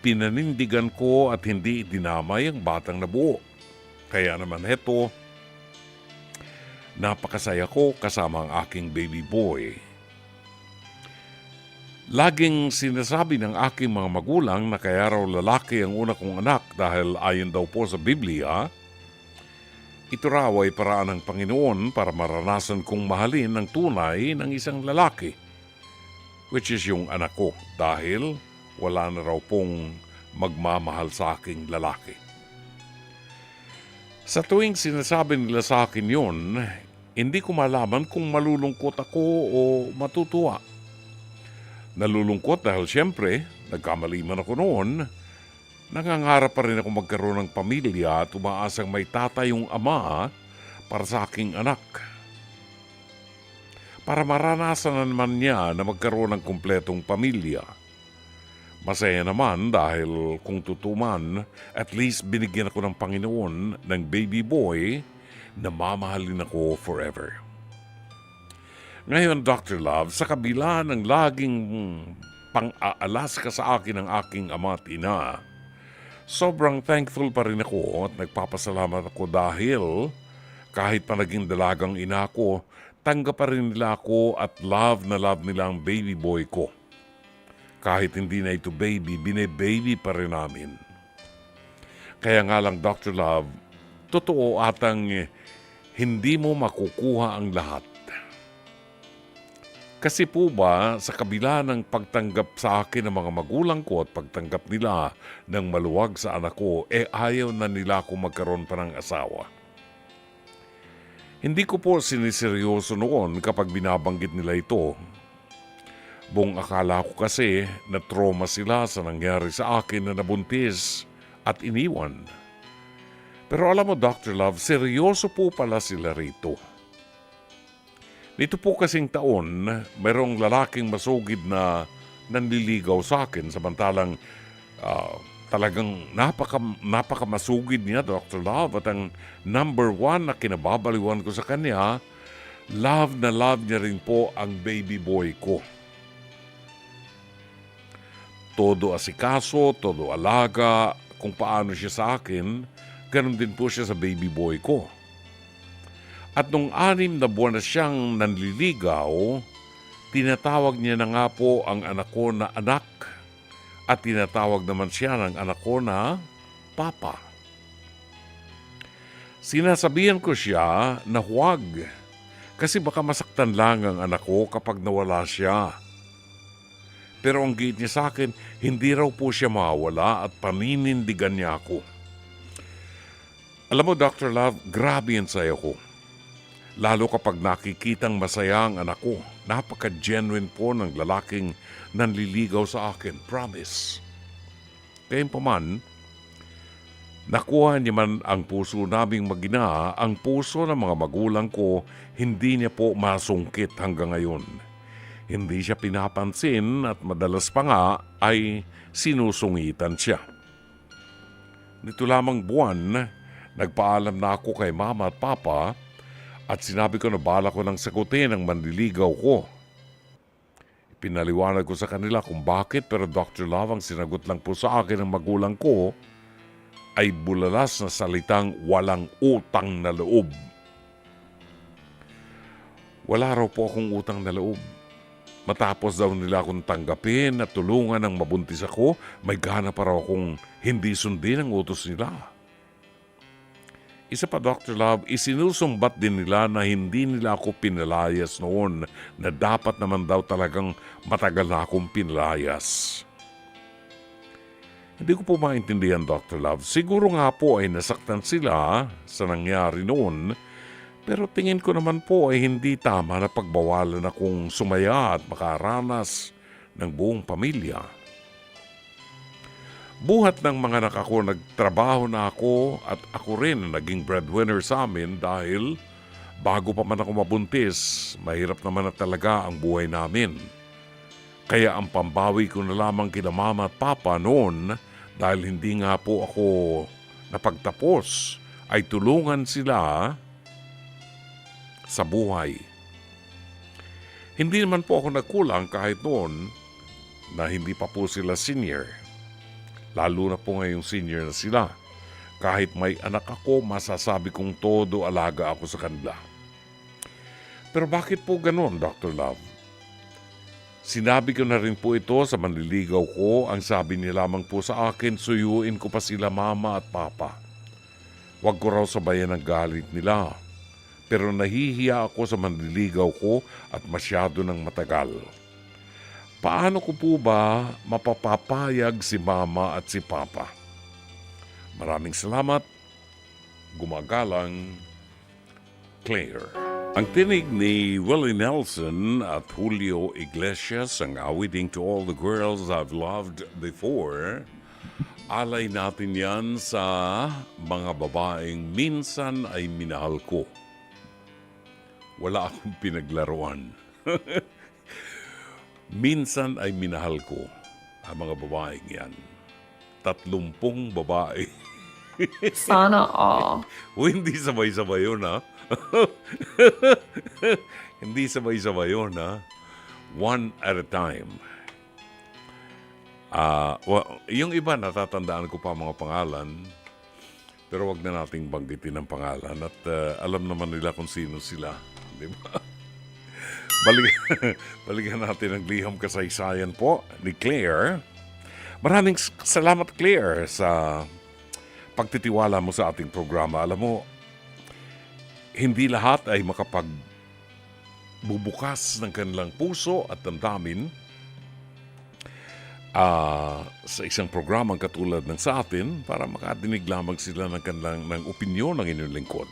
pinanindigan ko at hindi dinamay ang batang nabuo. Kaya naman heto, napakasaya ko kasama ang aking baby boy. Laging sinasabi ng aking mga magulang na kaya raw lalaki ang una kong anak dahil ayon daw po sa Biblia, ito raw ay paraan ng Panginoon para maranasan kong mahalin ng tunay ng isang lalaki, which is yung anak ko, dahil wala na raw pong magmamahal sa aking lalaki. Sa tuwing sinasabi nila sa akin yun, hindi ko malaman kung malulungkot ako o matutuwa. Nalulungkot dahil siyempre, nagkamali man ako noon, nangangarap pa rin ako magkaroon ng pamilya at umaasang may tatayong ama para sa aking anak. Para maranasan na naman niya na magkaroon ng kumpletong pamilya. Masaya naman dahil kung tutuman, at least binigyan ako ng Panginoon ng baby boy na mamahalin ako forever. Ngayon, Dr. Love, sa kabila ng laging pang-aalas ka sa akin ng aking ama at ina, sobrang thankful pa rin ako at nagpapasalamat ako dahil kahit pa naging dalagang ina ko, tanggap pa rin nila ako at love na love nila ang baby boy ko. Kahit hindi na ito baby, bine-baby pa rin namin. Kaya nga lang, Dr. Love, totoo atang hindi mo makukuha ang lahat. Kasi po ba, sa kabila ng pagtanggap sa akin ng mga magulang ko at pagtanggap nila ng maluwag sa anak ko, ayaw na nila ako magkaroon pa ng asawa. Hindi ko po siniseryoso noon kapag binabanggit nila ito. Buong akala ko kasi na trauma sila sa nangyari sa akin na nabuntis at iniwan. Pero alam mo, Dr. Love, seryoso po pala sila rito. Nito po kasing taon, mayroong lalaking masugid na nanliligaw sa akin samantalang talagang napakamasugid niya, Dr. Love. At ang number one na kinababaliwan ko sa kanya, love na love niya rin po ang baby boy ko. Todo asikaso, todo alaga, kung paano siya sa akin, ganun din po siya sa baby boy ko. At nung 6 na buwan na siyang nanliligaw, tinatawag niya na nga po ang anak ko na anak at tinatawag naman siya ng anak ko na papa. Sinasabihan ko siya na huwag kasi baka masaktan lang ang anak ko kapag nawala siya. Pero ang giit niya sa akin, hindi raw po siya mawawala at paninindigan niya ako. Alam mo, Dr. Love, grabe yan sa'yo ko. Lalo kapag nakikitang masaya ang anak ko. Napaka-genuine po ng lalaking nanliligaw sa akin. Promise. Gayunpaman, nakuha niya man ang puso naming mag-ina, ang puso ng mga magulang ko, hindi niya po masungkit hanggang ngayon. Hindi siya pinapansin at madalas pa nga ay sinusungitan siya. Nito lamang buwan, nagpaalam na ako kay mama at papa at sinabi ko na bala ko nang sagutin ang manliligaw ko. Pinaliwanag ko sa kanila kung bakit, pero Dr. Love, ang sinagot lang po sa akin ng magulang ko ay bulalas na salitang walang utang na loob. Wala raw po akong utang na loob. Matapos daw nila akong tanggapin at tulungan ng mabuntis ako, may gana pa raw akong hindi sundin ang utos nila. Isa pa, Dr. Love, isinusumbat din nila na hindi nila ako pinalayas noon, na dapat naman daw talagang matagal na akong pinalayas. Hindi ko po maintindihan, Dr. Love. Siguro nga po ay nasaktan sila sa nangyari noon, pero tingin ko naman po ay hindi tama na pagbawalan akong sumaya at makaranas ng buong pamilya. Buhat ng mga anak ako, nagtrabaho na ako at ako rin naging breadwinner sa amin dahil bago pa man ako mabuntis, mahirap naman na talaga ang buhay namin. Kaya ang pambawi ko na lamang kina mama at papa noon, dahil hindi nga po ako napagtapos, ay tulungan sila sa buhay. Hindi naman po ako nagkulang kahit noon na hindi pa po sila senior. Lalo na po ngayong senior na sila. Kahit may anak ako, masasabi kong todo alaga ako sa kanila. Pero bakit po ganon, Dr. Love? Sinabi ko na rin po ito sa manliligaw ko. Ang sabi niya lamang po sa akin, suyuin ko pa sila mama at papa. Huwag ko raw sabayan ang galit nila. Pero nahihiya ako sa manliligaw ko at masyado ng matagal. Paano ko po ba mapapapayag si mama at si papa? Maraming salamat. Gumagalang, Claire. Ang tinig ni Willie Nelson at Julio Iglesias, ang awiting To All the Girls I've Loved Before. Alay natin yan sa mga babaeng minsan ay minahal ko. Wala akong pinaglaruan. Minsan ay minahal ko ang mga babaeng yan. 30 babae. Sana all. O hindi sabay-sabay yun, ha? Hindi sabay-sabay yun, ha? One at a time. Yung iba, natatandaan ko pa mga pangalan, pero wag na nating banggitin ang pangalan at alam naman nila kung sino sila. Di ba? Balikan natin ang liham kasaysayan po ni Claire. Maraming salamat, Claire, sa pagtitiwala mo sa ating programa. Alam mo, hindi lahat ay makapagbubukas ng kanilang puso at damdamin sa isang programang katulad ng sa atin para makadinig lamang sila ng opinyon ng inyong lingkod.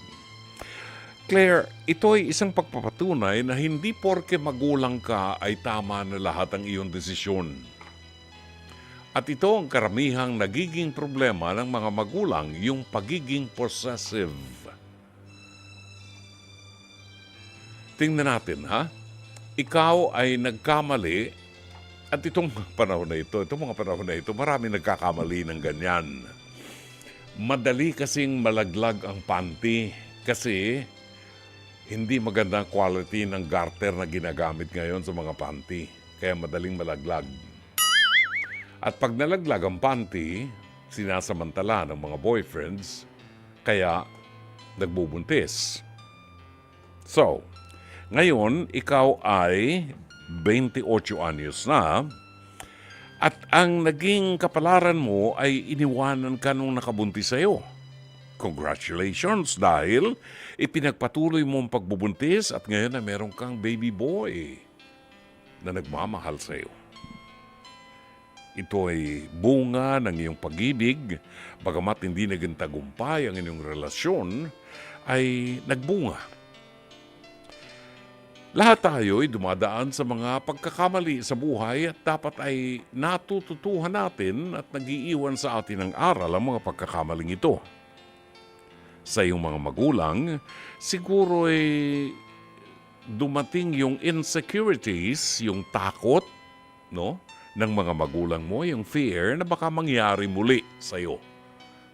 Claire, ito ay isang pagpapatunay na hindi porke magulang ka ay tama na lahat ang iyong desisyon. At ito ang karamihang nagiging problema ng mga magulang, yung pagiging possessive. Tingnan natin, ha? Ikaw ay nagkamali at itong mga panahon na ito, marami nagkakamali ng ganyan. Madali kasing malaglag ang panty kasi hindi magandang quality ng garter na ginagamit ngayon sa mga panty. Kaya madaling malaglag. At pag nalaglag ang panty, sinasamantala ng mga boyfriends, kaya nagbubuntis. So, ngayon, ikaw ay 28 anyos na at ang naging kapalaran mo ay iniwanan ka nung nakabuntis sa'yo. Congratulations dahil ipinagpatuloy mo ang pagbubuntis at ngayon na meron kang baby boy na nagmamahal sa iyo. Ito ay bunga ng iyong pag-ibig, bagamat hindi naging tagumpay ang inyong relasyon, ay nagbunga. Lahat tayo ay dumadaan sa mga pagkakamali sa buhay at dapat ay natututuhan natin at nagiiwan sa atin ng aral ang mga pagkakamaling ito. Sa iyong mga magulang, siguro ay dumating yung insecurities, yung takot, no, ng mga magulang mo, yung fear na baka mangyari muli sa iyo.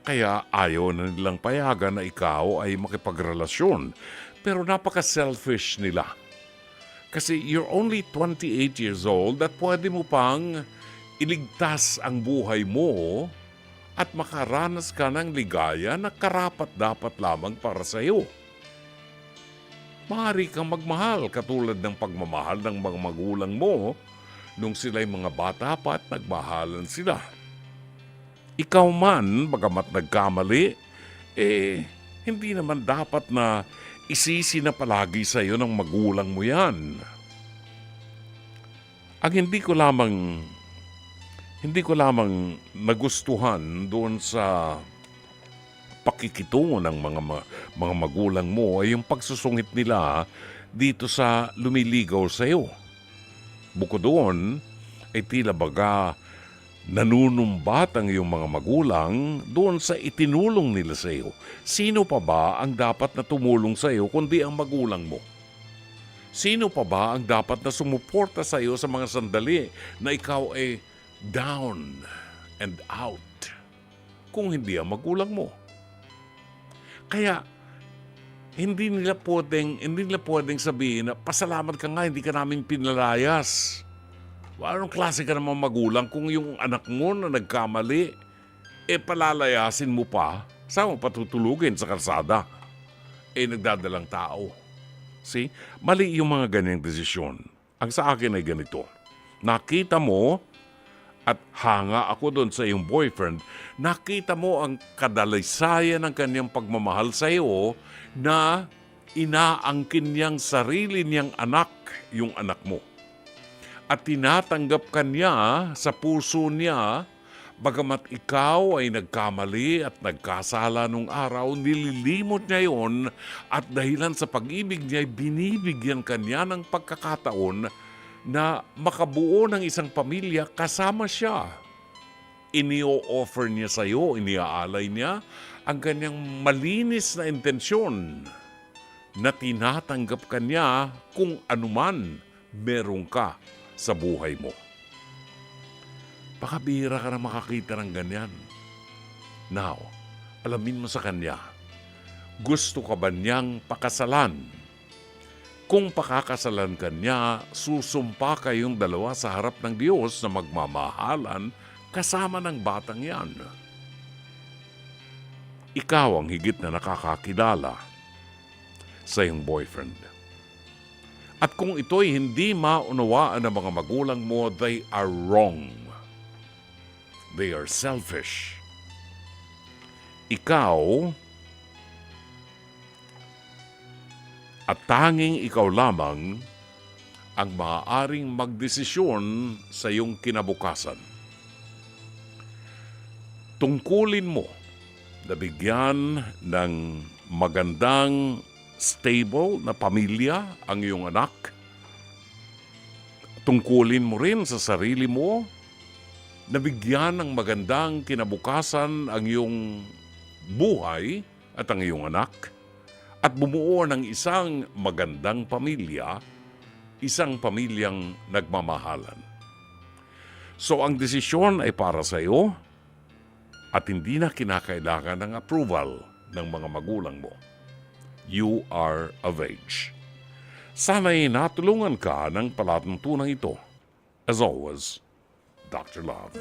Kaya ayaw na nilang payagan na ikaw ay makipagrelasyon. Pero napaka-selfish nila. Kasi you're only 28 years old at pwede mo pang iligtas ang buhay mo at makaranas ka ng ligaya na karapat-dapat lamang para sa iyo. Maaari kang magmahal katulad ng pagmamahal ng mga magulang mo nung sila'y mga bata pa at nagmahalan sila. Ikaw man, bagamat nagkamali, hindi naman dapat na isisi na palagi sa iyo ng magulang mo yan. Ang hindi ko lamang nagustuhan doon sa pakikitungo ng mga magulang mo ay yung pagsusungit nila dito sa lumiligaw sa iyo. Bukod doon, ay tila baga nanunumbat ang iyong mga magulang doon sa itinulong nila sa iyo. Sino pa ba ang dapat na tumulong sa iyo kundi ang magulang mo? Sino pa ba ang dapat na sumuporta sa iyo sa mga sandali na ikaw ay down and out kung hindi ang magulang mo? Kaya hindi nila pwedeng sabihin na pasalamat ka nga, hindi ka namin pinalayas. Anong klase ka naman magulang kung yung anak mo na nagkamali, palalayasin mo pa, saan mo patutulugin sa kalsada? Nagdadalang tao. See? Mali yung mga ganyang desisyon. Ang sa akin ay ganito. Nakita mo, at hanga ako doon sa iyong boyfriend, nakita mo ang kadalisayan ng kanyang pagmamahal sa iyo na inaangkin niyang sarili niyang anak, yung anak mo. At tinatanggap ka niya sa puso niya, bagamat ikaw ay nagkamali at nagkasala nung araw, nililimot niya yon at dahilan sa pag-ibig niya, binibigyan ka niya ng pagkakataon na makabuo ng isang pamilya kasama siya. Inio-offer niya sa iyo, iniaalay niya ang kanyang malinis na intensyon na tinatanggap ka niya kung anuman meron ka sa buhay mo. Baka bihira ka na makakita ng ganyan. Now, alamin mo sa kanya, gusto ka ba niyang pakasalan? Kung pakakasalan ka niya, susumpa kayong dalawa sa harap ng Diyos na magmamahalan kasama ng batang yan. Ikaw ang higit na nakakakilala sa iyong boyfriend. At kung ito'y hindi maunawaan ng mga magulang mo, they are wrong. They are selfish. Ikaw, at tanging ikaw lamang ang maaaring magdesisyon sa iyong kinabukasan. Tungkulin mo na bigyan ng magandang stable na pamilya ang iyong anak. Tungkulin mo rin sa sarili mo na bigyan ng magandang kinabukasan ang iyong buhay at ang iyong anak at bumuo ng isang magandang pamilya, isang pamilyang nagmamahalan. So ang desisyon ay para sa iyo at hindi na kinakailangan ng approval ng mga magulang mo. You are of age. Sana'y natulungan ka ng palatuntunan ito. As always, Dr. Love.